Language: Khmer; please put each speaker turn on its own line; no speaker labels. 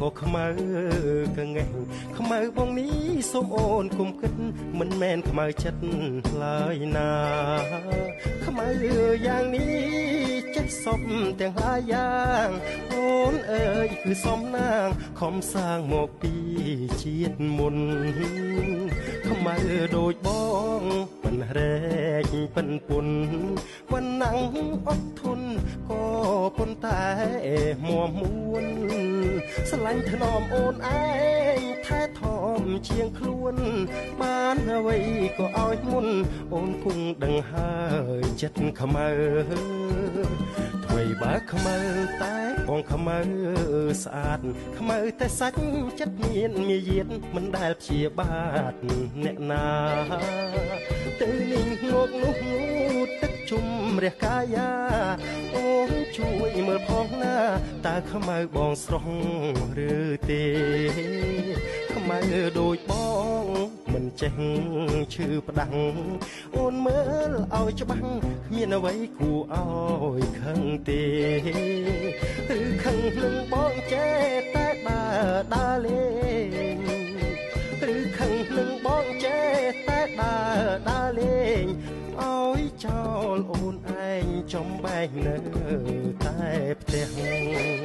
ក៏ខ្មៅកងែងខ្មៅបងនេះសូមអូនគុំគិតមិនមែនខ្មៅចិត្តឡើយណាខ្មៅយ៉ាងនេះចេះសពទាំងឡាយយ៉ាងអូនអើយគឺសំណាងខំសាងមកពីជាតិមុនខ្មៅដូចបងមិនរែកពិនពុនមិនណាំងអត់ធន់ក៏ប៉ុន្តែមួមួនស្រឡាញ់ថ្នមអូនឯងថែថមជាងខ្លួនបានអ្វីក៏ឲ្យមុនអូនគង់ដឹងហើយចិត្តខ្មៅថ្មីបើខ្មៅតែបងខ្មៅស្អាតខ្មៅតែសាច់ចិត្តមានមាយាទមិនដែលព្យាបាទអ្នកណាទៅនេះងកនោះងូតទឹកជុំរះកាយាអូនជួយមើលផងណាតើខ្មៅបងស្រស់ឬទេខ្មៅដូចបងមិនចេះឈឺផ្ដាំងអូនមើលឲ្យច្បាស់គ្មានអ្វីគួរឲ្យខឹងទេឬខឹងនឹងបងចេះតែដើរលេងឬខឹងនឹងបងចេះតែដើរលេងឲ្យចោលអូនឯងចំបែកនៅតែផ្ទះ